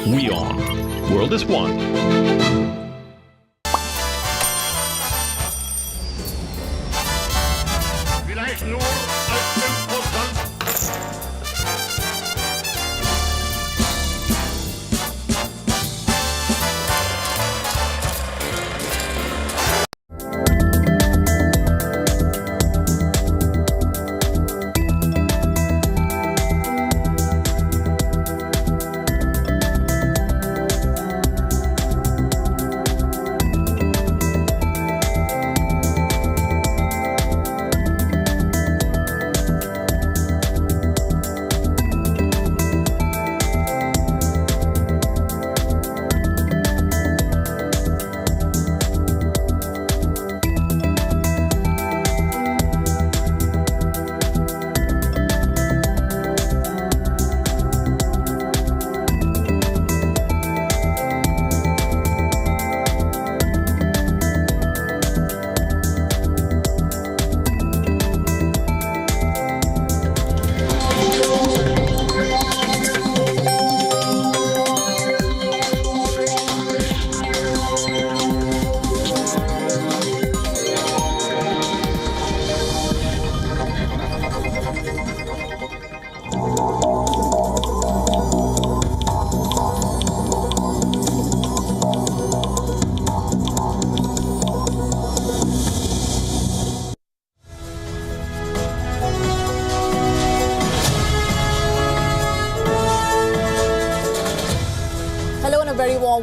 WION. World is one. Vielleicht nur als 5%.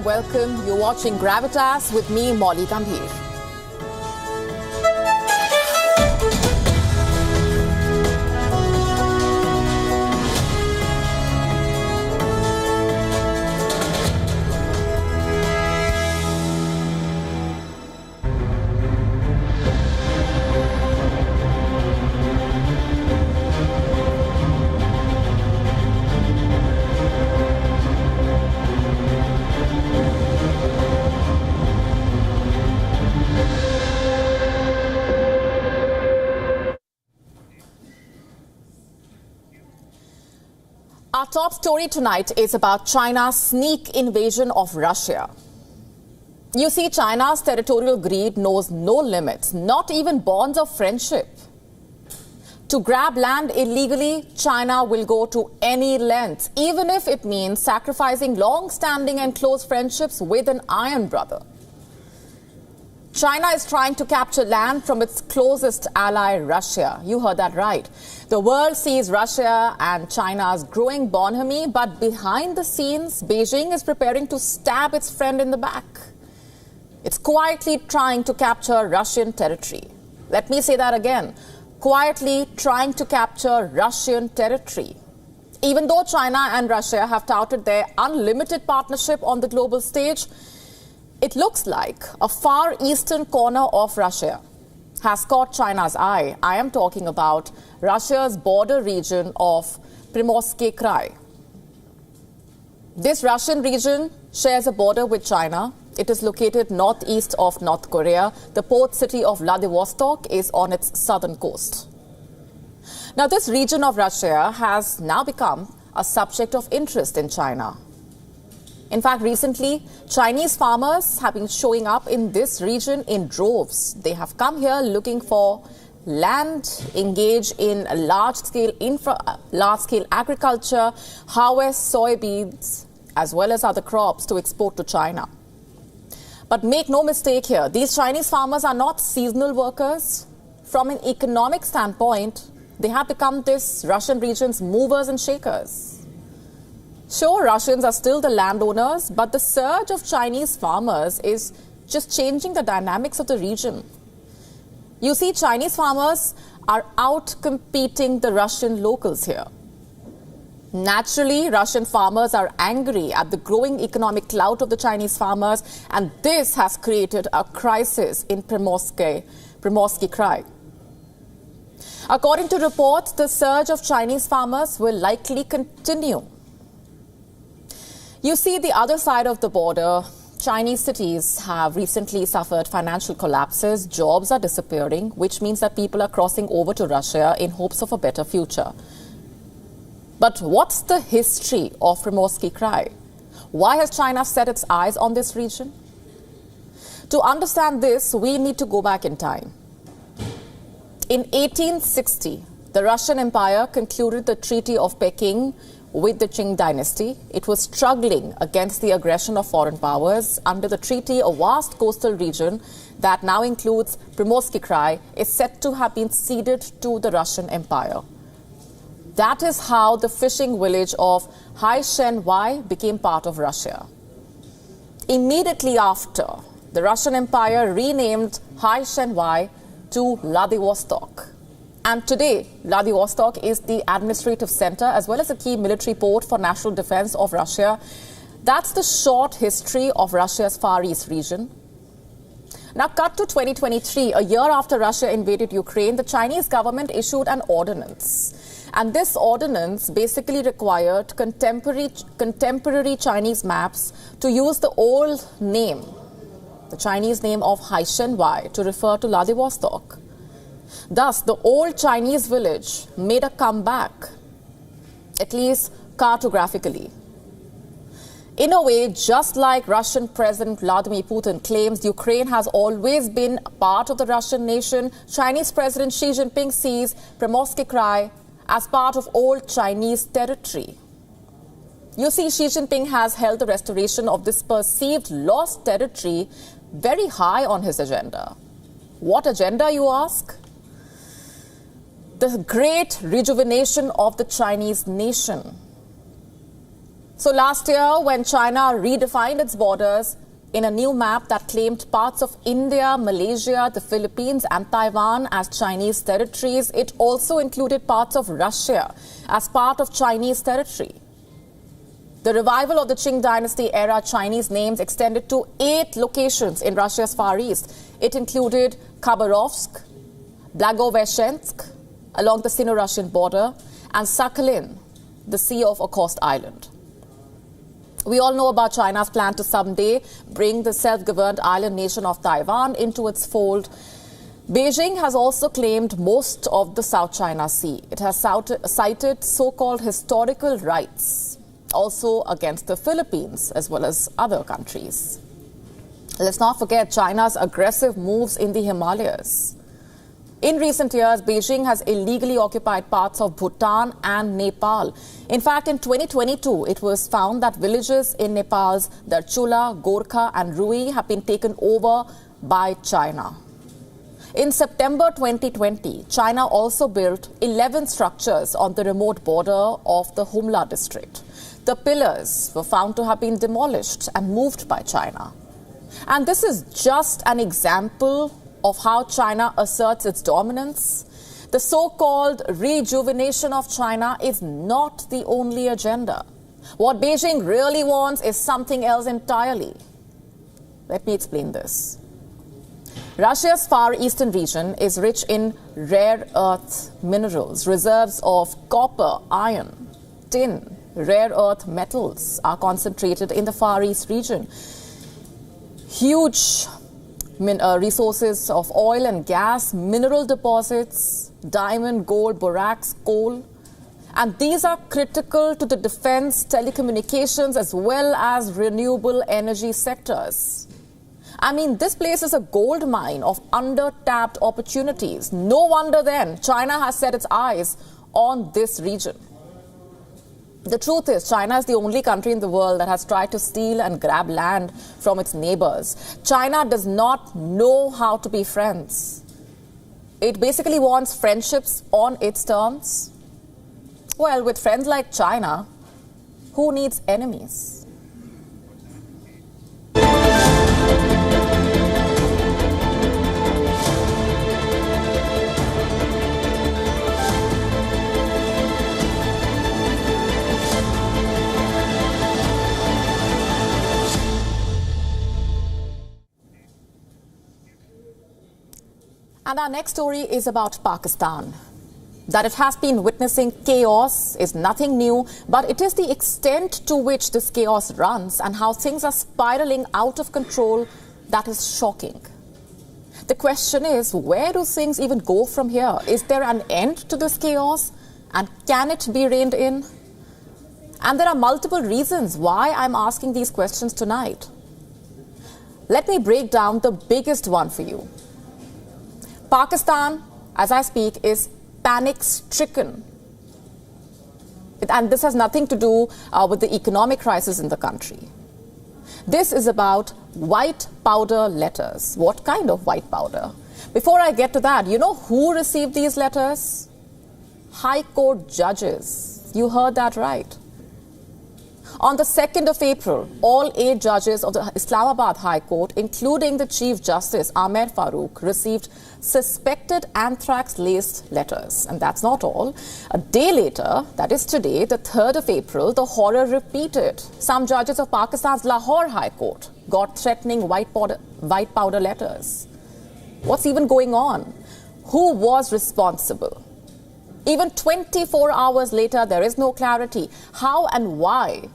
Welcome. You're watching Gravitas with me, Molly Gambhir. Our top story tonight is about China's sneak invasion of Russia. You see, China's territorial greed knows no limits, not even bonds of friendship. To grab land illegally, China will go to any length, even if it means sacrificing long-standing and close friendships with an iron brother. China is trying to capture land from its closest ally, Russia. You heard that right. The world sees Russia and China's growing bonhomie, but behind the scenes, Beijing is preparing to stab its friend in the back. It's quietly trying to capture Russian territory. Let me say that again. Quietly trying to capture Russian territory. Even though China and Russia have touted their unlimited partnership on the global stage, it looks like a far eastern corner of Russia has caught China's eye. I am talking about Russia's border region of Primorsky Krai. This Russian region shares a border with China. It is located northeast of North Korea. The port city of Vladivostok is on its southern coast. Now, this region of Russia has now become a subject of interest in China. In fact, recently, Chinese farmers have been showing up in this region in droves. They have come here looking for land, engage in large-scale agriculture, harvest soybeans, as well as other crops to export to China. But make no mistake here, these Chinese farmers are not seasonal workers. From an economic standpoint, they have become this Russian region's movers and shakers. Sure, Russians are still the landowners, but the surge of Chinese farmers is just changing the dynamics of the region. You see, Chinese farmers are out-competing the Russian locals here. Naturally, Russian farmers are angry at the growing economic clout of the Chinese farmers, and this has created a crisis in Primorsky Krai. According to reports, the surge of Chinese farmers will likely continue. You see, the other side of the border, Chinese cities have recently suffered financial collapses. Jobs are disappearing, which means that people are crossing over to Russia in hopes of a better future. But what's the history of Primorsky Krai? Why has China set its eyes on this region? To understand this, we need to go back in time. In 1860, the Russian Empire concluded the Treaty of Peking with the Qing dynasty. It was struggling against the aggression of foreign powers. Under the treaty, a vast coastal region that now includes Primorsky Krai is said to have been ceded to the Russian Empire. That is how the fishing village of Hai-Shen-Wai became part of Russia. Immediately after, the Russian Empire renamed Hai-Shen-Wai to Vladivostok. And today, Vladivostok is the administrative center as well as a key military port for national defense of Russia. That's the short history of Russia's Far East region. Now, cut to 2023, a year after Russia invaded Ukraine, the Chinese government issued an ordinance. And this ordinance basically required contemporary Chinese maps to use the old name, the Chinese name of Hai-Shen-Wai, to refer to Vladivostok. Thus, the old Chinese village made a comeback, at least cartographically. In a way, just like Russian President Vladimir Putin claims Ukraine has always been a part of the Russian nation, Chinese President Xi Jinping sees Primorsky Krai as part of old Chinese territory. You see, Xi Jinping has held the restoration of this perceived lost territory very high on his agenda. What agenda, you ask? The great rejuvenation of the Chinese nation. So last year, when China redefined its borders in a new map that claimed parts of India, Malaysia, the Philippines and Taiwan as Chinese territories, it also included parts of Russia as part of Chinese territory. The revival of the Qing dynasty era Chinese names extended to 8 locations in Russia's Far East. It included Khabarovsk, Blagoveshchensk, along the Sino-Russian border, and Sakhalin, the Sea of Okhotsk Island. We all know about China's plan to someday bring the self-governed island nation of Taiwan into its fold. Beijing has also claimed most of the South China Sea. It has cited so-called historical rights, also against the Philippines as well as other countries. Let's not forget China's aggressive moves in the Himalayas. In recent years, Beijing has illegally occupied parts of Bhutan and Nepal. In fact, in 2022, it was found that villages in Nepal's Darchula, Gorkha and Rui have been taken over by China. In September 2020, China also built 11 structures on the remote border of the Humla district. The pillars were found to have been demolished and moved by China. And this is just an example of how China asserts its dominance. The so-called rejuvenation of China is not the only agenda. What Beijing really wants is something else entirely. Let me explain this. Russia's Far Eastern region is rich in rare earth minerals. Reserves of copper, iron, tin, rare earth metals are concentrated in the Far East region. Huge resources of oil and gas, mineral deposits, diamond, gold, borax, coal. And these are critical to the defense, telecommunications, as well as renewable energy sectors. I mean, this place is a gold mine of under-tapped opportunities. No wonder then China has set its eyes on this region. The truth is, China is the only country in the world that has tried to steal and grab land from its neighbors. China does not know how to be friends. It basically wants friendships on its terms. Well, with friends like China, who needs enemies? And our next story is about Pakistan. That it has been witnessing chaos is nothing new, but it is the extent to which this chaos runs and how things are spiraling out of control that is shocking. The question is, where do things even go from here? Is there an end to this chaos? And can it be reined in? And there are multiple reasons why I'm asking these questions tonight. Let me break down the biggest one for you. Pakistan, as I speak, is panic-stricken. And this has nothing to do with the economic crisis in the country. This is about white powder letters. What kind of white powder? Before I get to that, you know who received these letters? High Court judges. You heard that right. On the 2nd of April, all 8 judges of the Islamabad High Court, including the Chief Justice Ahmed Farooq, received suspected anthrax-laced letters. And that's not all. A day later, that is today, the 3rd of April, the horror repeated. Some judges of Pakistan's Lahore High Court got threatening white powder letters. What's even going on? Who was responsible? Even 24 hours later, there is no clarity. How and why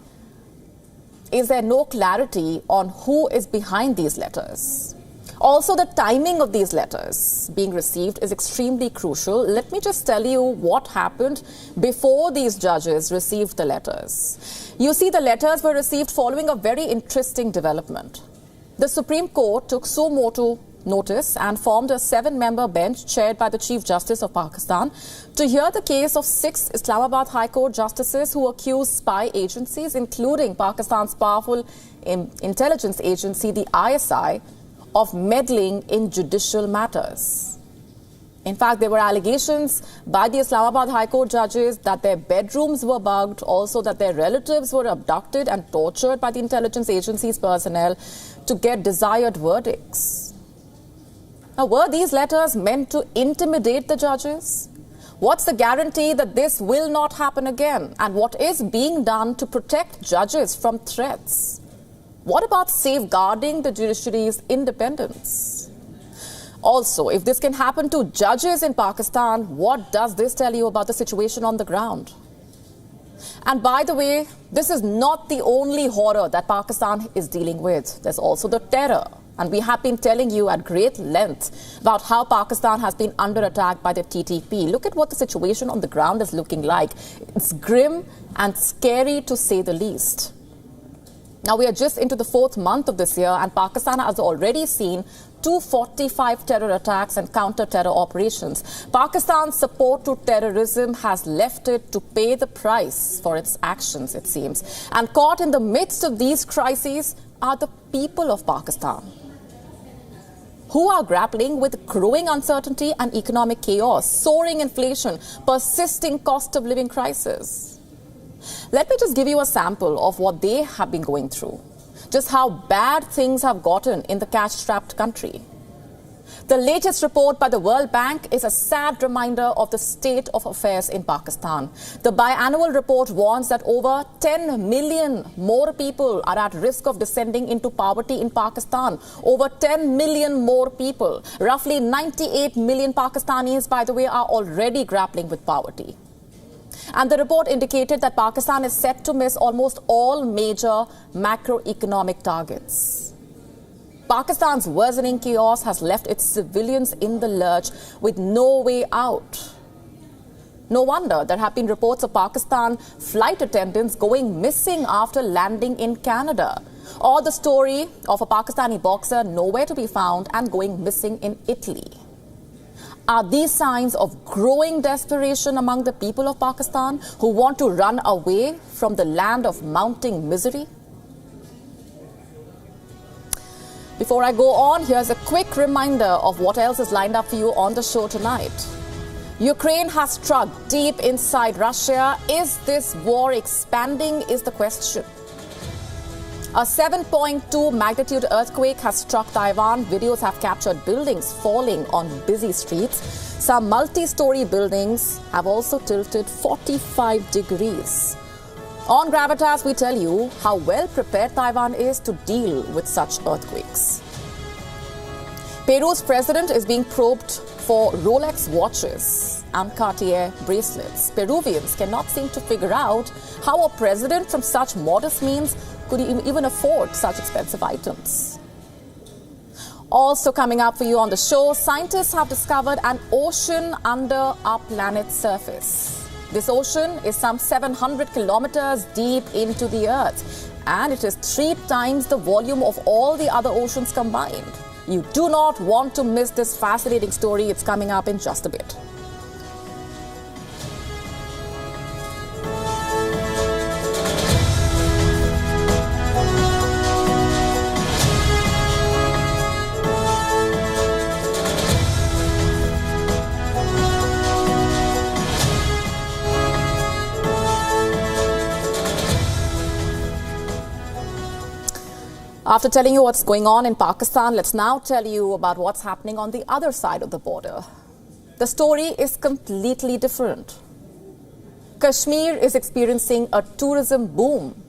is there no clarity on who is behind these letters? Also, the timing of these letters being received is extremely crucial. Let me just tell you what happened before these judges received the letters. You see, the letters were received following a very interesting development. The Supreme Court took suo motu notice and formed a 7-member bench chaired by the Chief Justice of Pakistan to hear the case of 6 Islamabad High Court justices who accused spy agencies, including Pakistan's powerful intelligence agency, the ISI, of meddling in judicial matters. In fact, there were allegations by the Islamabad High Court judges that their bedrooms were bugged, also that their relatives were abducted and tortured by the intelligence agency's personnel to get desired verdicts. Now, were these letters meant to intimidate the judges? What's the guarantee that this will not happen again? And what is being done to protect judges from threats? What about safeguarding the judiciary's independence? Also, if this can happen to judges in Pakistan, what does this tell you about the situation on the ground? And by the way, this is not the only horror that Pakistan is dealing with. There's also the terror. And we have been telling you at great length about how Pakistan has been under attack by the TTP. Look at what the situation on the ground is looking like. It's grim and scary, to say the least. Now, we are just into the 4th month of this year, and Pakistan has already seen 245 terror attacks and counter-terror operations. Pakistan's support to terrorism has left it to pay the price for its actions, it seems. And caught in the midst of these crises are the people of Pakistan, who are grappling with growing uncertainty and economic chaos, soaring inflation, persisting cost of living crisis. Let me just give you a sample of what they have been going through, just how bad things have gotten in the cash-strapped country. The latest report by the World Bank is a sad reminder of the state of affairs in Pakistan. The biannual report warns that over 10 million more people are at risk of descending into poverty in Pakistan. Over 10 million more people. Roughly 98 million Pakistanis, by the way, are already grappling with poverty. And the report indicated that Pakistan is set to miss almost all major macroeconomic targets. Pakistan's worsening chaos has left its civilians in the lurch with no way out. No wonder there have been reports of Pakistan flight attendants going missing after landing in Canada, or the story of a Pakistani boxer nowhere to be found and going missing in Italy. Are these signs of growing desperation among the people of Pakistan who want to run away from the land of mounting misery? Before I go on, here's a quick reminder of what else is lined up for you on the show tonight. Ukraine has struck deep inside Russia. Is this war expanding is the question. A 7.2 magnitude earthquake has struck Taiwan. Videos have captured buildings falling on busy streets. Some multi-story buildings have also tilted 45 degrees. On Gravitas, we tell you how well prepared Taiwan is to deal with such earthquakes. Peru's president is being probed for Rolex watches and Cartier bracelets. Peruvians cannot seem to figure out how a president from such modest means could even afford such expensive items. Also coming up for you on the show, scientists have discovered an ocean under our planet's surface. This ocean is some 700 kilometers deep into the earth, and it is 3 times the volume of all the other oceans combined. You do not want to miss this fascinating story. It's coming up in just a bit. After telling you what's going on in Pakistan, let's now tell you about what's happening on the other side of the border. The story is completely different. Kashmir is experiencing a tourism boom.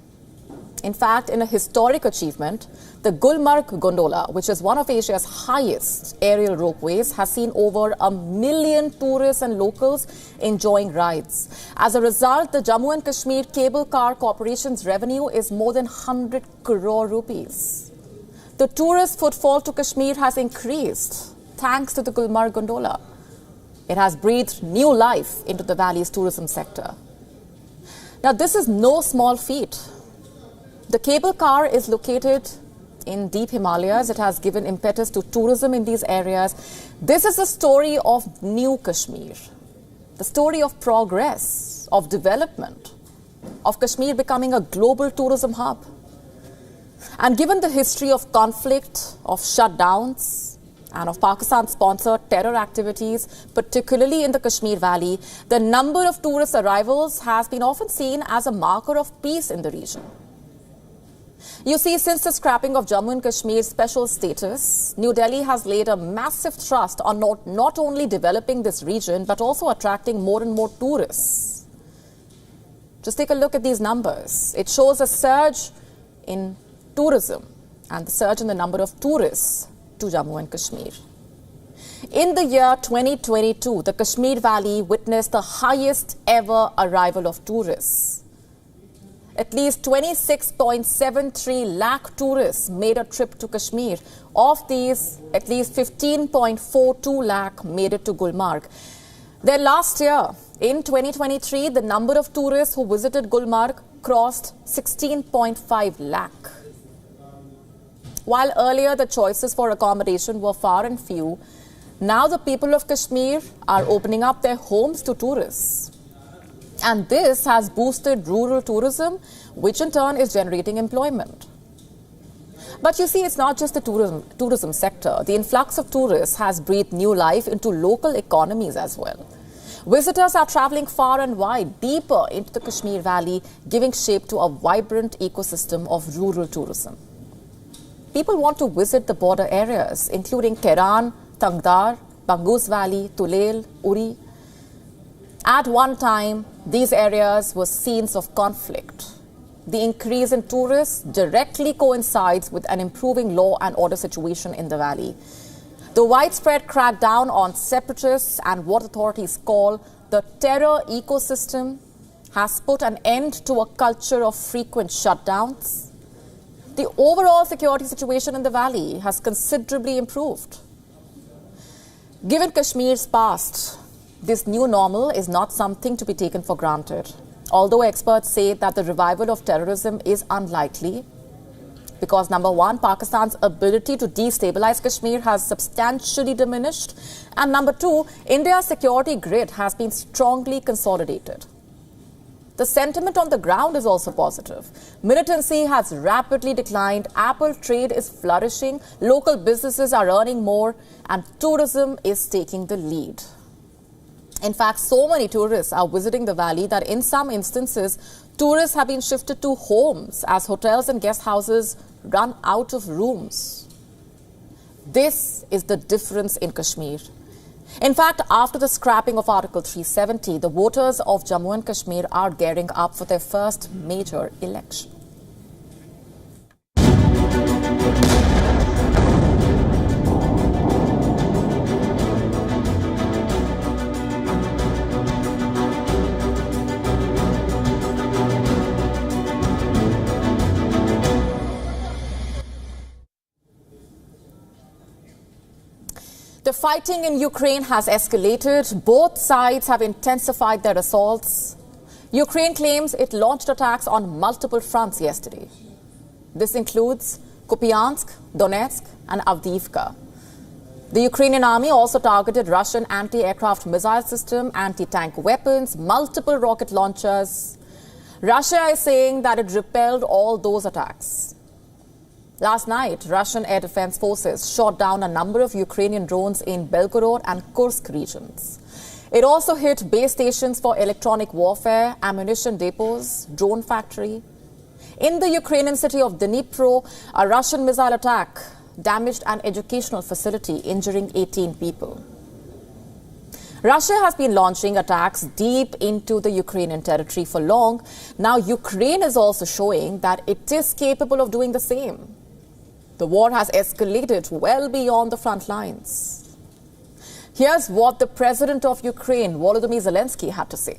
In fact, in a historic achievement, the Gulmarg gondola, which is one of Asia's highest aerial ropeways, has seen over 1 million tourists and locals enjoying rides. As a result, the Jammu and Kashmir Cable Car Corporation's revenue is more than 100 crore rupees. The tourist footfall to Kashmir has increased thanks to the Gulmarg gondola. It has breathed new life into the valley's tourism sector. Now, this is no small feat. The cable car is located in deep Himalayas. It has given impetus to tourism in these areas. This is the story of new Kashmir, the story of progress, of development, of Kashmir becoming a global tourism hub. And given the history of conflict, of shutdowns, and of Pakistan-sponsored terror activities, particularly in the Kashmir Valley, the number of tourist arrivals has been often seen as a marker of peace in the region. You see, since the scrapping of Jammu and Kashmir's special status, New Delhi has laid a massive thrust on not only developing this region, but also attracting more and more tourists. Just take a look at these numbers. It shows a surge in tourism and the surge in the number of tourists to Jammu and Kashmir. In the year 2022, the Kashmir Valley witnessed the highest ever arrival of tourists. At least 26.73 lakh tourists made a trip to Kashmir. Of these, at least 15.42 lakh made it to Gulmarg. Then last year, in 2023, the number of tourists who visited Gulmarg crossed 16.5 lakh. While earlier the choices for accommodation were far and few, now the people of Kashmir are opening up their homes to tourists. And this has boosted rural tourism, which in turn is generating employment. But you see, it's not just the tourism sector. The influx of tourists has breathed new life into local economies as well. Visitors are traveling far and wide, deeper into the Kashmir Valley, giving shape to a vibrant ecosystem of rural tourism. People want to visit the border areas, including Keran, Tangdar, Bangus Valley, Tulel, Uri. At one time, these areas were scenes of conflict. The increase in tourists directly coincides with an improving law and order situation in the valley. The widespread crackdown on separatists and what authorities call the terror ecosystem has put an end to a culture of frequent shutdowns. The overall security situation in the valley has considerably improved. Given Kashmir's past, this new normal is not something to be taken for granted. Although experts say that the revival of terrorism is unlikely, because number one, Pakistan's ability to destabilize Kashmir has substantially diminished, and number two, India's security grid has been strongly consolidated. The sentiment on the ground is also positive. Militancy has rapidly declined, Apple trade is flourishing, local businesses are earning more, and tourism is taking the lead. In fact, so many tourists are visiting the valley that in some instances, tourists have been shifted to homes as hotels and guest houses run out of rooms. This is the difference in Kashmir. In fact, after the scrapping of Article 370, the voters of Jammu and Kashmir are gearing up for their first major election. The fighting in Ukraine has escalated. Both sides have intensified their assaults. Ukraine claims it launched attacks on multiple fronts yesterday. This includes Kupiansk, Donetsk, and Avdiivka. The Ukrainian army also targeted Russian anti-aircraft missile system, anti-tank weapons, multiple rocket launchers. Russia is saying that it repelled all those attacks. Last night, Russian air defense forces shot down a number of Ukrainian drones in Belgorod and Kursk regions. It also hit base stations for electronic warfare, ammunition depots, drone factory. In the Ukrainian city of Dnipro, a Russian missile attack damaged an educational facility, injuring 18 people. Russia has been launching attacks deep into the Ukrainian territory for long. Now, Ukraine is also showing that it is capable of doing the same. The war has escalated well beyond the front lines. Here's what the president of Ukraine, Volodymyr Zelensky, had to say.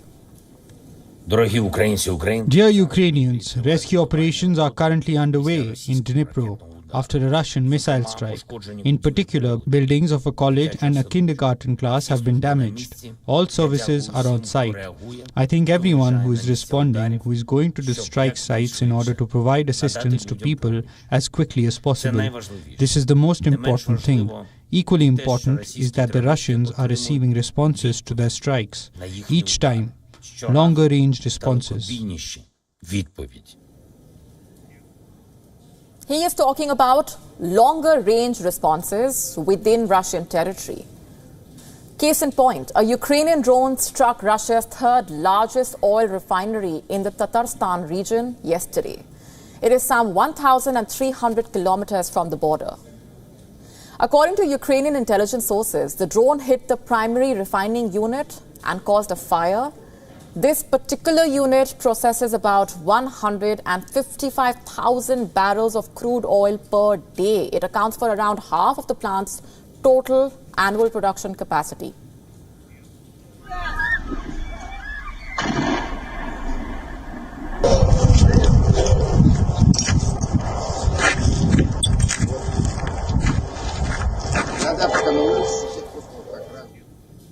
Dear Ukrainians, rescue operations are currently underway in Dnipro after a Russian missile strike. In particular, buildings of a college and a kindergarten class have been damaged. All services are on site. I think everyone who is responding, who is going to the strike sites in order to provide assistance to people as quickly as possible. This is the most important thing. Equally important is that the Russians are receiving responses to their strikes. Each time, longer-range responses. He is talking about longer-range responses within Russian territory. Case in point, a Ukrainian drone struck Russia's third largest oil refinery in the Tatarstan region yesterday. It is some 1,300 kilometers from the border. According to Ukrainian intelligence sources, the drone hit the primary refining unit and caused a fire. This particular unit processes about 155,000 barrels of crude oil per day. It accounts for around half of the plant's total annual production capacity.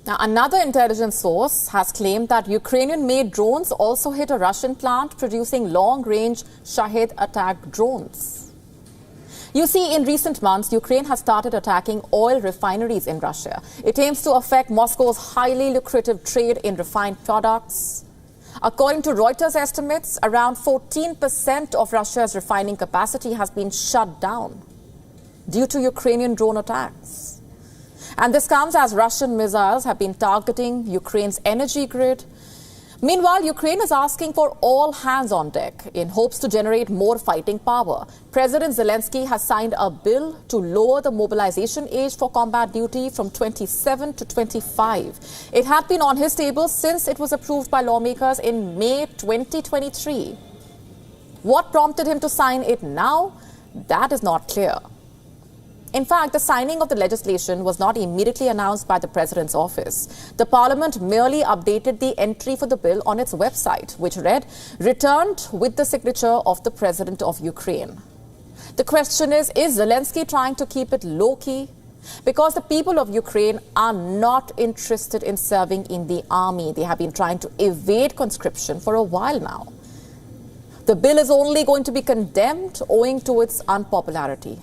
Now, another intelligence source has claimed that Ukrainian-made drones also hit a Russian plant producing long-range Shahed attack drones. You see, in recent months, Ukraine has started attacking oil refineries in Russia. It aims to affect Moscow's highly lucrative trade in refined products. According to Reuters estimates, around 14% of Russia's refining capacity has been shut down due to Ukrainian drone attacks. And this comes as Russian missiles have been targeting Ukraine's energy grid. Meanwhile, Ukraine is asking for all hands on deck in hopes to generate more fighting power. President Zelensky has signed a bill to lower the mobilization age for combat duty from 27 to 25. It had been on his table since it was approved by lawmakers in May 2023. What prompted him to sign it now? That is not clear. In fact, the signing of the legislation was not immediately announced by the president's office. The parliament merely updated the entry for the bill on its website, which read, "Returned with the signature of the president of Ukraine." The question is Zelensky trying to keep it low-key? Because the people of Ukraine are not interested in serving in the army. They have been trying to evade conscription for a while now. The bill is only going to be condemned owing to its unpopularity.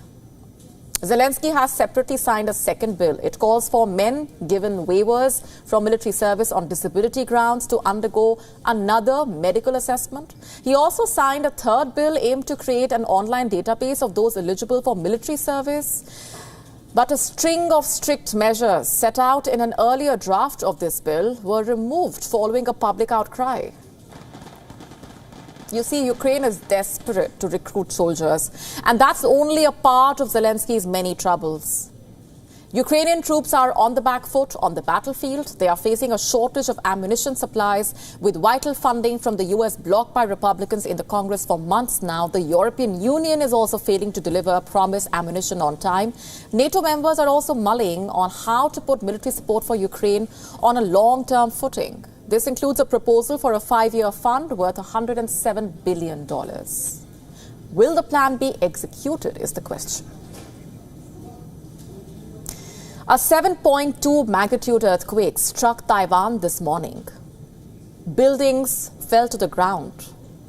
Zelensky has separately signed a second bill. It calls for men given waivers from military service on disability grounds to undergo another medical assessment. He also signed a third bill aimed to create an online database of those eligible for military service. But a string of strict measures set out in an earlier draft of this bill were removed following a public outcry. You see, Ukraine is desperate to recruit soldiers, and that's only a part of Zelensky's many troubles. Ukrainian troops are on the back foot on the battlefield. They are facing a shortage of ammunition supplies with vital funding from the US blocked by Republicans in the Congress for months now. The European Union is also failing to deliver promised ammunition on time. NATO members are also mulling on how to put military support for Ukraine on a long-term footing. This includes a proposal for a 5-year fund worth $107 billion. Will the plan be executed is the question. A 7.2 magnitude earthquake struck Taiwan this morning. Buildings fell to the ground.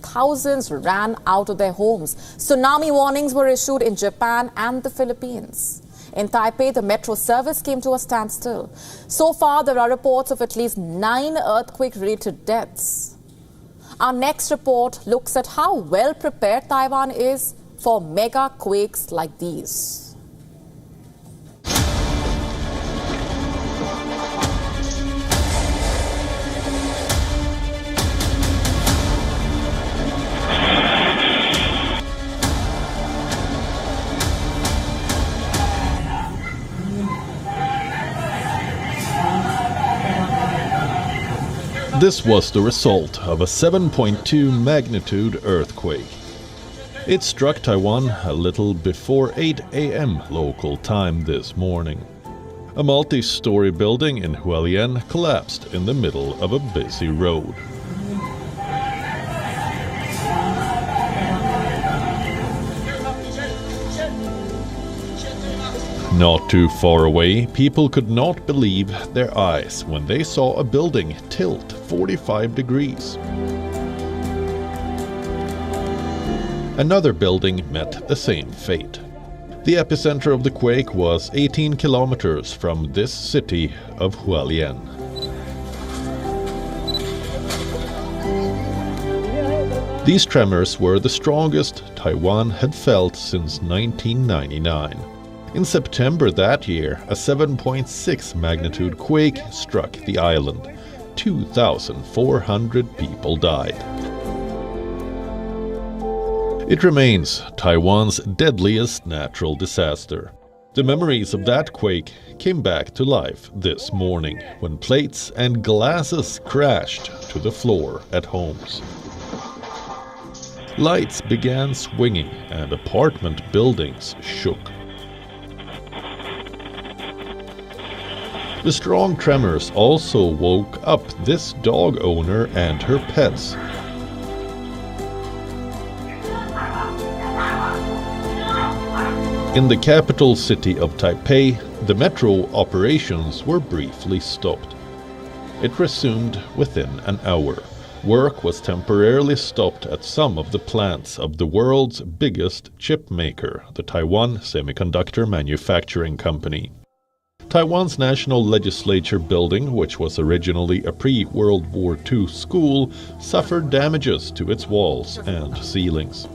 Thousands ran out of their homes. Tsunami warnings were issued in Japan and the Philippines. In Taipei, the metro service came to a standstill. So far, there are reports of at least 9 earthquake-related deaths. Our next report looks at how well prepared Taiwan is for mega quakes like these. This was the result of a 7.2 magnitude earthquake. It struck Taiwan a little before 8 a.m. local time this morning. A multi-story building in Hualien collapsed in the middle of a busy road. Not too far away, people could not believe their eyes when they saw a building tilt 45 degrees. Another building met the same fate. The epicenter of the quake was 18 kilometers from this city of Hualien. These tremors were the strongest Taiwan had felt since 1999. In September that year, a 7.6 magnitude quake struck the island. 2,400 people died. It remains Taiwan's deadliest natural disaster. The memories of that quake came back to life this morning when plates and glasses crashed to the floor at homes. Lights began swinging and apartment buildings shook. The strong tremors also woke up this dog owner and her pets. In the capital city of Taipei, the metro operations were briefly stopped. It resumed within an hour. Work was temporarily stopped at some of the plants of the world's biggest chip maker, the Taiwan Semiconductor Manufacturing Company. Taiwan's National Legislature building, which was originally a pre-World War II school, suffered damages to its walls and ceilings.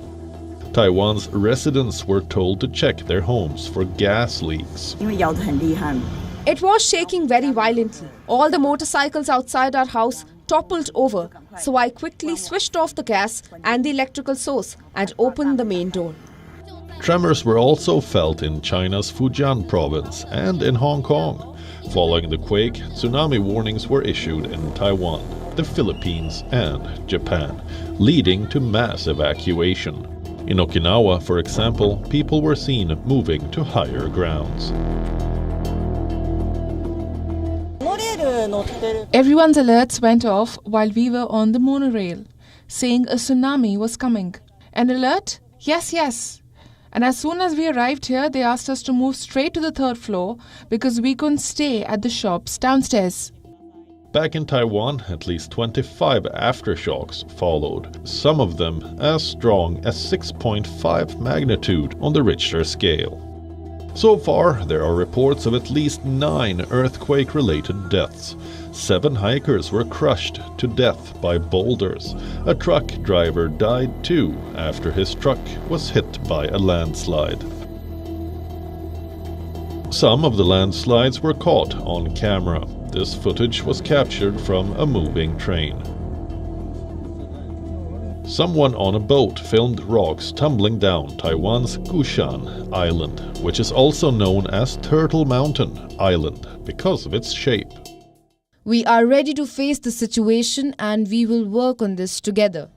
Taiwan's residents were told to check their homes for gas leaks. It was shaking very violently. All the motorcycles outside our house toppled over, so I quickly switched off the gas and the electrical source and opened the main door. Tremors were also felt in China's Fujian province and in Hong Kong. Following the quake, tsunami warnings were issued in Taiwan, the Philippines, and Japan, leading to mass evacuation. In Okinawa, for example, people were seen moving to higher grounds. Everyone's alerts went off while we were on the monorail, saying a tsunami was coming. An alert? Yes, yes. And as soon as we arrived here, they asked us to move straight to the 3rd floor because we couldn't stay at the shops downstairs. Back in Taiwan, at least 25 aftershocks followed, some of them as strong as 6.5 magnitude on the Richter scale. So far, there are reports of at least 9 earthquake-related deaths. 7 hikers were crushed to death by boulders. A truck driver died too after his truck was hit by a landslide. Some of the landslides were caught on camera. This footage was captured from a moving train. Someone on a boat filmed rocks tumbling down Taiwan's Gushan Island, which is also known as Turtle Mountain Island because of its shape. We are ready to face the situation and we will work on this together.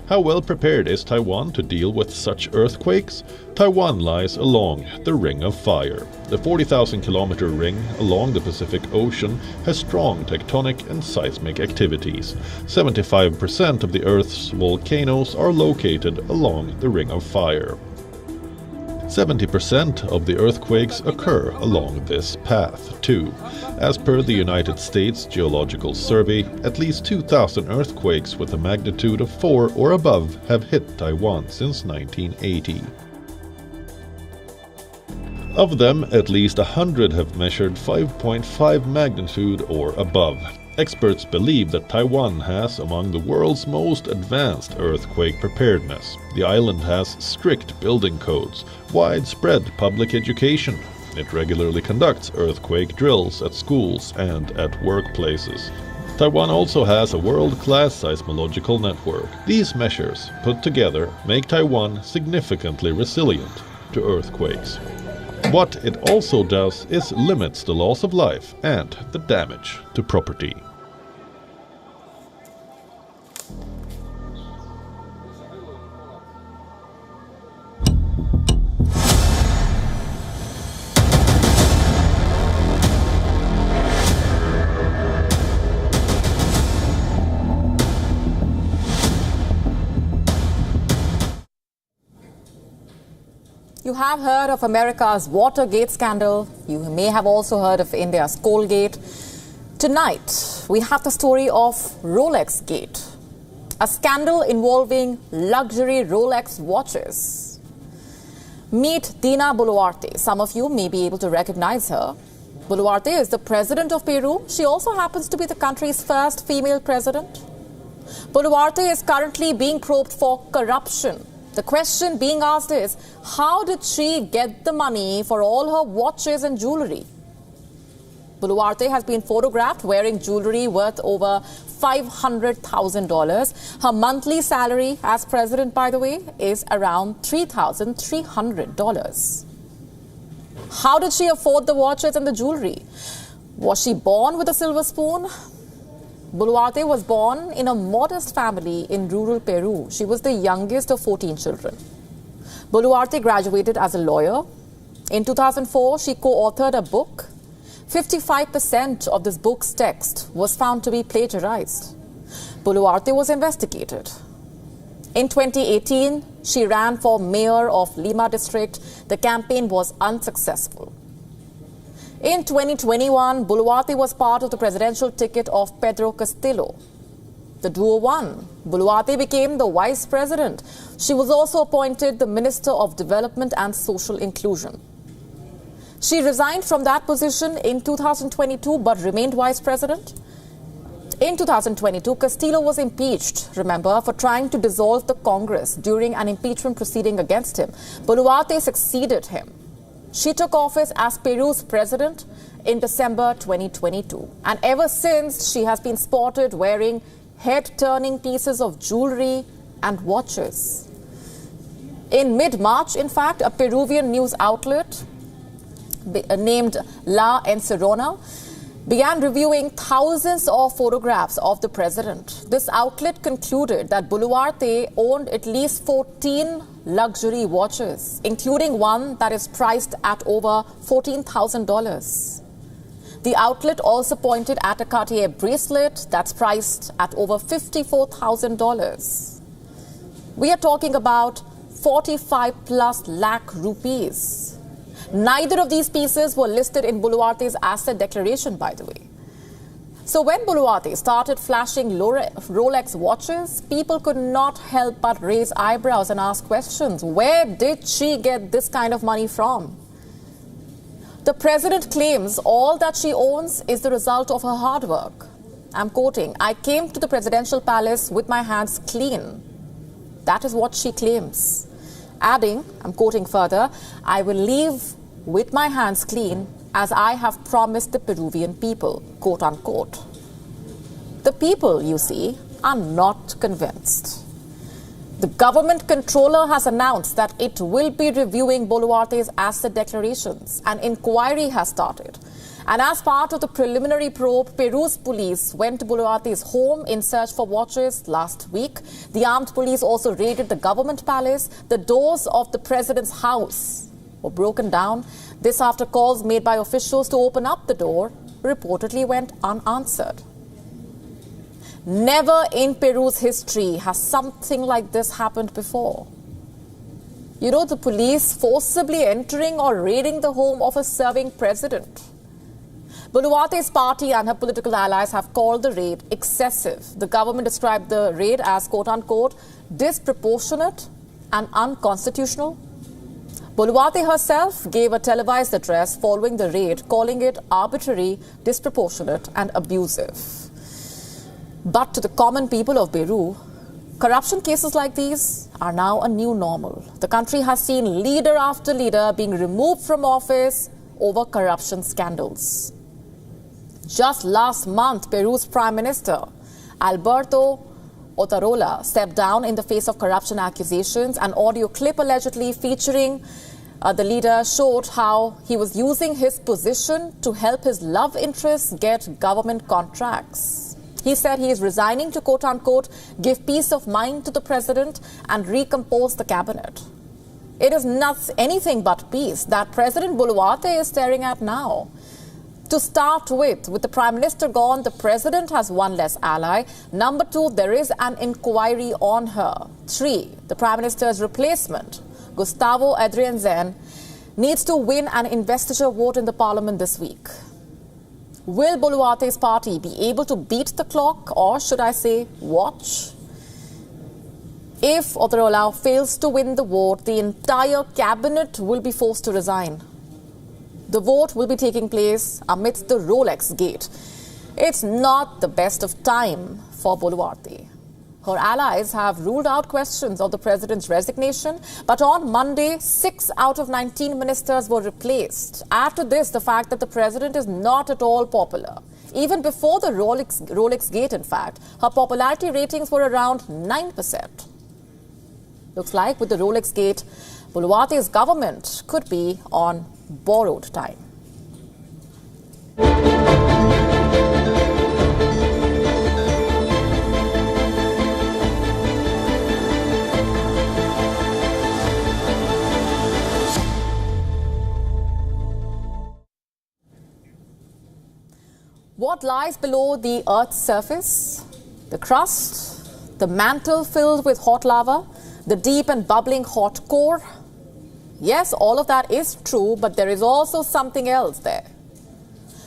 How well prepared is Taiwan to deal with such earthquakes? Taiwan lies along the Ring of Fire. The 40,000-kilometer ring along the Pacific Ocean has strong tectonic and seismic activities. 75% of the Earth's volcanoes are located along the Ring of Fire. 70% of the earthquakes occur along this path, too. As per the United States Geological Survey, at least 2,000 earthquakes with a magnitude of 4 or above have hit Taiwan since 1980. Of them, at least 100 have measured 5.5 magnitude or above. Experts believe that Taiwan has among the world's most advanced earthquake preparedness. The island has strict building codes, widespread public education. It regularly conducts earthquake drills at schools and at workplaces. Taiwan also has a world-class seismological network. These measures, put together, make Taiwan significantly resilient to earthquakes. What it also does is limits the loss of life and the damage to property. You have heard of America's Watergate scandal. You may have also heard of India's Colgate. Tonight, we have the story of Rolexgate, a scandal involving luxury Rolex watches. Meet Dina Boluarte. Some of you may be able to recognize her. Boluarte is the president of Peru. She also happens to be the country's first female president. Boluarte is currently being probed for corruption. The question being asked is, how did she get the money for all her watches and jewelry? Boluarte has been photographed wearing jewelry worth over $500,000. Her monthly salary as president, by the way, is around $3,300. How did she afford the watches and the jewelry? Was she born with a silver spoon? Boluarte was born in a modest family in rural Peru. She was the youngest of 14 children. Boluarte graduated as a lawyer. In 2004, she co-authored a book. 55% of this book's text was found to be plagiarized. Boluarte was investigated. In 2018, she ran for mayor of Lima district. The campaign was unsuccessful. In 2021, Boluarte was part of the presidential ticket of Pedro Castillo. The duo won. Boluarte became the vice president. She was also appointed the Minister of Development and Social Inclusion. She resigned from that position in 2022 but remained vice president. In 2022, Castillo was impeached, remember, for trying to dissolve the Congress during an impeachment proceeding against him. Boluarte succeeded him. She took office as Peru's president in December 2022. And ever since, she has been spotted wearing head-turning pieces of jewelry and watches. In mid-March, in fact, a Peruvian news outlet named La Encerrona began reviewing thousands of photographs of the president. This outlet concluded that Boluarte owned at least 14 luxury watches, including one that is priced at over $14,000. The outlet also pointed at a Cartier bracelet that's priced at over $54,000. We are talking about 45 plus lakh rupees. Neither of these pieces were listed in Boluarte's asset declaration, by the way. So when Boluarte started flashing Rolex watches, people could not help but raise eyebrows and ask questions. Where did she get this kind of money from? The president claims all that she owns is the result of her hard work. I'm quoting, "I came to the presidential palace with my hands clean." That is what she claims. Adding, I'm quoting further, "I will leave with my hands clean as I have promised the Peruvian people," quote unquote. The people, you see, are not convinced. The government controller has announced that it will be reviewing Boluarte's asset declarations. An inquiry has started. And as part of the preliminary probe, Peru's police went to Boluarte's home in search for watches last week. The armed police also raided the government palace. The doors of the president's house were broken down. This after calls made by officials to open up the door reportedly went unanswered. Never in Peru's history has something like this happened before. You know, the police forcibly entering or raiding the home of a serving president. Boluarte's party and her political allies have called the raid excessive. The government described the raid as, quote-unquote, disproportionate and unconstitutional. Boluarte herself gave a televised address following the raid, calling it arbitrary, disproportionate and abusive. But to the common people of Beirut, corruption cases like these are now a new normal. The country has seen leader after leader being removed from office over corruption scandals. Just last month, Peru's Prime Minister, Alberto Otarola, stepped down in the face of corruption accusations. An audio clip allegedly featuring the leader showed how he was using his position to help his love interests get government contracts. He said he is resigning to, quote-unquote, give peace of mind to the president and recompose the cabinet. It is not anything but peace that President Boluarte is staring at now. To start with the Prime Minister gone, the President has one less ally. Number two, there is an inquiry on her. 3, the Prime Minister's replacement, Gustavo Adrianzen, needs to win an investiture vote in the Parliament this week. Will Boluarte's party be able to beat the clock, or should I say, watch? If Otarola fails to win the vote, the entire cabinet will be forced to resign. The vote will be taking place amidst the Rolexgate. It's not the best of time for Boluarte. Her allies have ruled out questions of the president's resignation, but on Monday, 6 out of 19 ministers were replaced. Add to this the fact that the president is not at all popular. Even before the Rolexgate, in fact, her popularity ratings were around 9%. Looks like with the Rolexgate, Boluarte's government could be on borrowed time. What lies below the Earth's surface? The crust, the mantle filled with hot lava, the deep and bubbling hot core. Yes, all of that is true, but there is also something else there.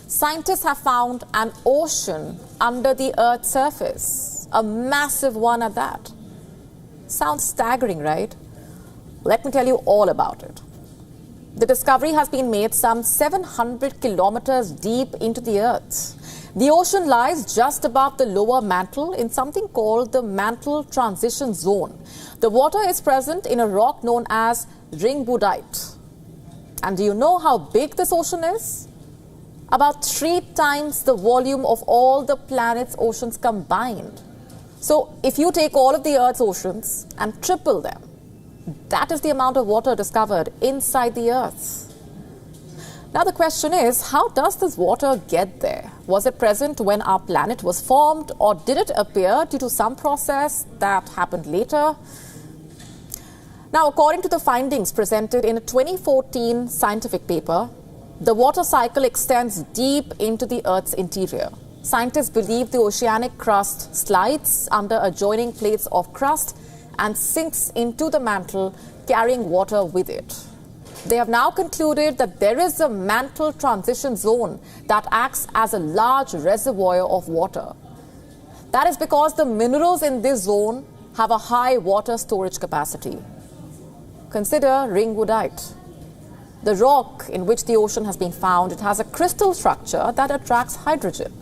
Scientists have found an ocean under the Earth's surface, a massive one at that. Sounds staggering, right? Let me tell you all about it. The discovery has been made some 700 kilometers deep into the Earth. The ocean lies just above the lower mantle in something called the mantle transition zone. The water is present in a rock known as ringwoodite. And do you know how big this ocean is? About 3 times the volume of all the planet's oceans combined. So if you take all of the Earth's oceans and triple them, that is the amount of water discovered inside the Earth. Now the question is, how does this water get there? Was it present when our planet was formed, or did it appear due to some process that happened later? Now, according to the findings presented in a 2014 scientific paper, the water cycle extends deep into the Earth's interior. Scientists believe the oceanic crust slides under adjoining plates of crust and sinks into the mantle, carrying water with it. They have now concluded that there is a mantle transition zone that acts as a large reservoir of water. That is because the minerals in this zone have a high water storage capacity. Consider ringwoodite. The rock in which the ocean has been found, it has a crystal structure that attracts hydrogen.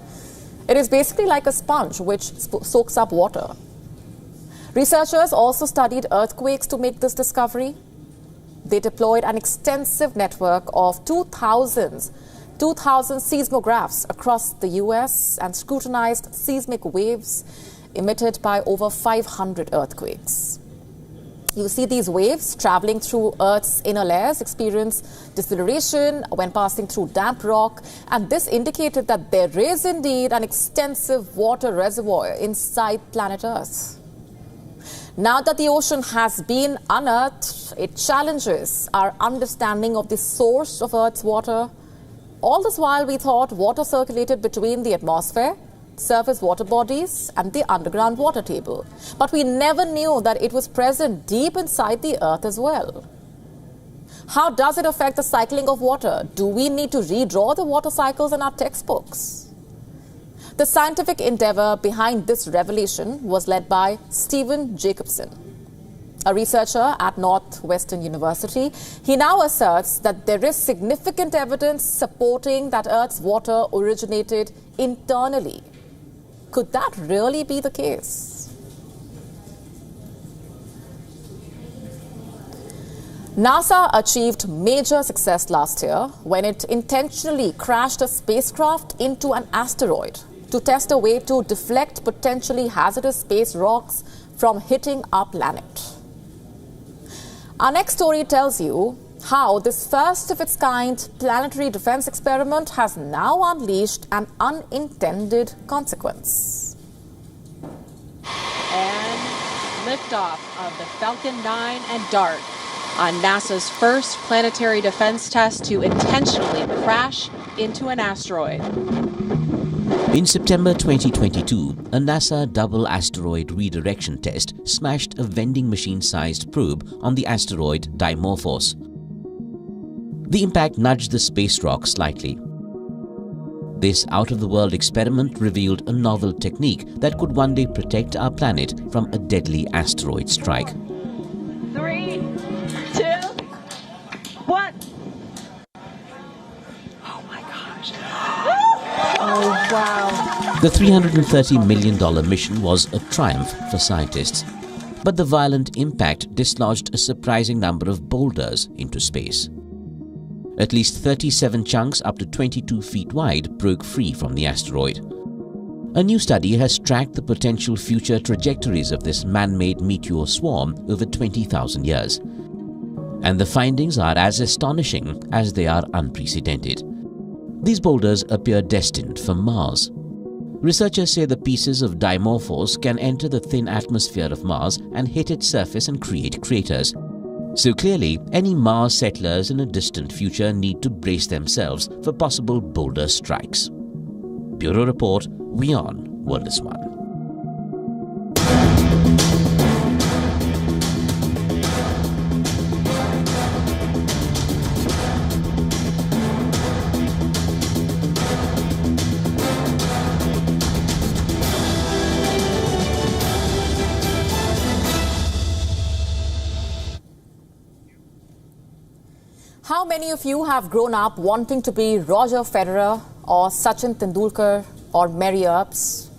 It is basically like a sponge which soaks up water. Researchers also studied earthquakes to make this discovery. They deployed an extensive network of 2,000 seismographs across the US and scrutinized seismic waves emitted by over 500 earthquakes. You see these waves traveling through Earth's inner layers experience deceleration when passing through damp rock, and this indicated that there is indeed an extensive water reservoir inside planet Earth. Now that the ocean has been unearthed, it challenges our understanding of the source of Earth's water. All this while, we thought water circulated between the atmosphere, surface water bodies, and the underground water table. But we never knew that it was present deep inside the Earth as well. How does it affect the cycling of water? Do we need to redraw the water cycles in our textbooks? The scientific endeavor behind this revelation was led by Stephen Jacobson, a researcher at Northwestern University. He now asserts that there is significant evidence supporting that Earth's water originated internally. Could that really be the case? NASA achieved major success last year when it intentionally crashed a spacecraft into an asteroid to test a way to deflect potentially hazardous space rocks from hitting our planet. Our next story tells you how this first of its kind planetary defense experiment has now unleashed an unintended consequence. And liftoff of the Falcon 9 and DART on NASA's first planetary defense test to intentionally crash into an asteroid. In September 2022, a NASA double asteroid redirection test smashed a vending machine-sized probe on the asteroid Dimorphos. The impact nudged the space rock slightly. This out-of-the-world experiment revealed a novel technique that could one day protect our planet from a deadly asteroid strike. 3, 2, 1. Oh my gosh. Oh wow. The $330 million mission was a triumph for scientists. But the violent impact dislodged a surprising number of boulders into space. At least 37 chunks up to 22 feet wide broke free from the asteroid. A new study has tracked the potential future trajectories of this man-made meteor swarm over 20,000 years. And the findings are as astonishing as they are unprecedented. These boulders appear destined for Mars. Researchers say the pieces of Dimorphos can enter the thin atmosphere of Mars and hit its surface and create craters. So clearly, any Mars settlers in a distant future need to brace themselves for possible boulder strikes. Bureau Report, WION World is One. How many of you have grown up wanting to be Roger Federer or Sachin Tendulkar or Mary Earps?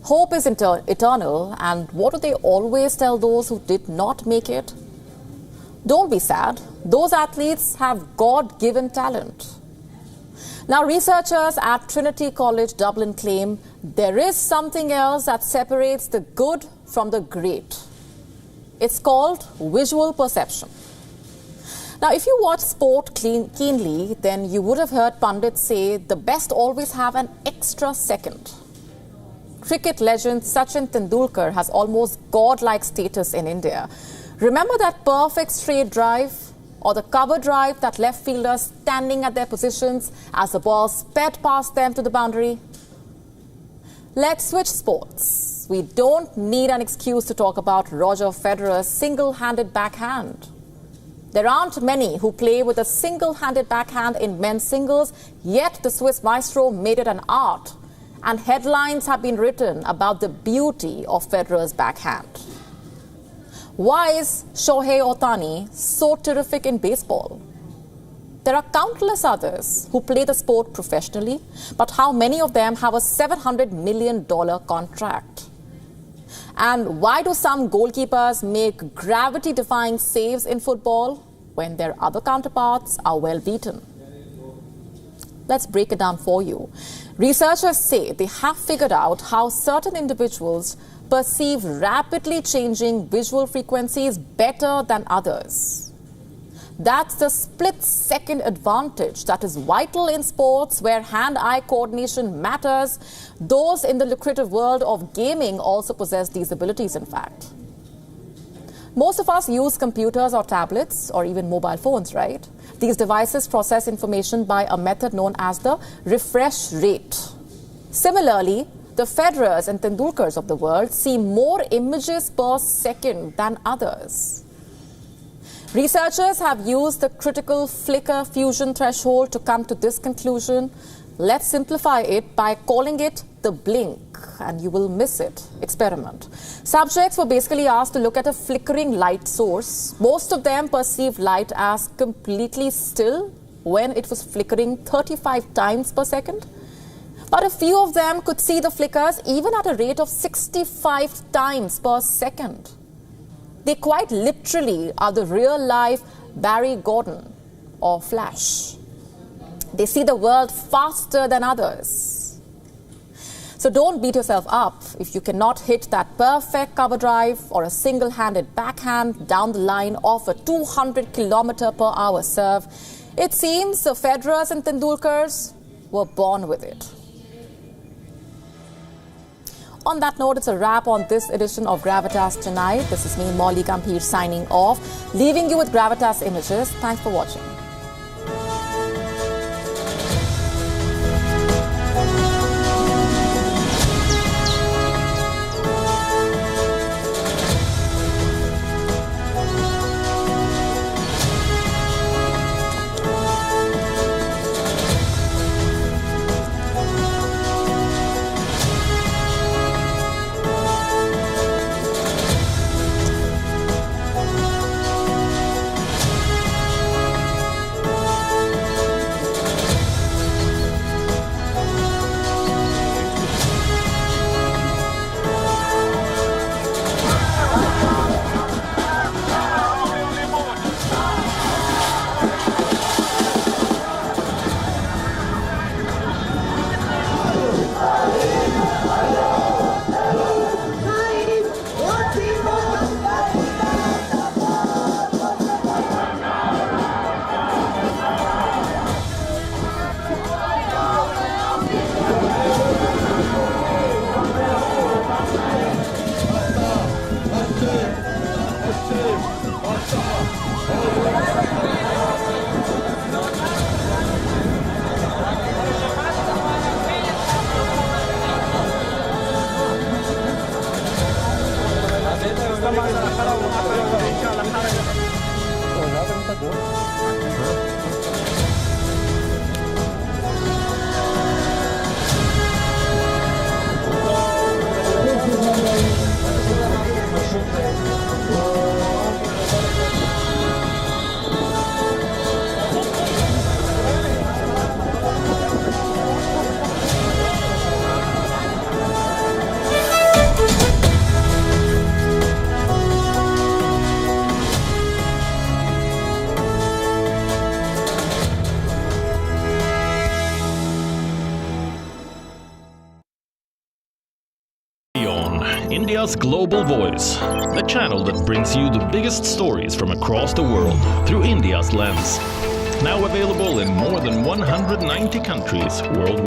Hope is eternal, and what do they always tell those who did not make it? Don't be sad. Those athletes have God-given talent. Now, researchers at Trinity College Dublin claim there is something else that separates the good from the great. It's called visual perception. Now, if you watch sport keenly, then you would have heard pundits say the best always have an extra second. Cricket legend Sachin Tendulkar has almost godlike status in India. Remember that perfect straight drive or the cover drive that left fielders standing at their positions as the ball sped past them to the boundary? Let's switch sports. We don't need an excuse to talk about Roger Federer's single-handed backhand. There aren't many who play with a single-handed backhand in men's singles, yet the Swiss maestro made it an art, and headlines have been written about the beauty of Federer's backhand. Why is Shohei Ohtani so terrific in baseball? There are countless others who play the sport professionally, but how many of them have a $700 million contract? And why do some goalkeepers make gravity-defying saves in football when their other counterparts are well beaten? Let's break it down for you. Researchers say they have figured out how certain individuals perceive rapidly changing visual frequencies better than others. That's the split-second advantage that is vital in sports where hand-eye coordination matters. Those in the lucrative world of gaming also possess these abilities, in fact. Most of us use computers or tablets or even mobile phones, right? These devices process information by a method known as the refresh rate. Similarly, the Federers and Tendulkars of the world see more images per second than others. Researchers have used the critical flicker fusion threshold to come to this conclusion. Let's simplify it by calling it the blink, and you will miss it experiment. Subjects were basically asked to look at a flickering light source. Most of them perceived light as completely still when it was flickering 35 times per second. But a few of them could see the flickers even at a rate of 65 times per second. They quite literally are the real-life Barry Gordon or Flash. They see the world faster than others. So don't beat yourself up if you cannot hit that perfect cover drive or a single-handed backhand down the line of a 200-kilometer-per-hour serve. It seems the Federers and Tendulkars were born with it. On that note, it's a wrap on this edition of Gravitas Tonight. This is me, Molly Gambhir, signing off, leaving you with Gravitas images. Thanks for watching. India's Global Voice, the channel that brings you the biggest stories from across the world through India's lens. Now available in more than 190 countries worldwide.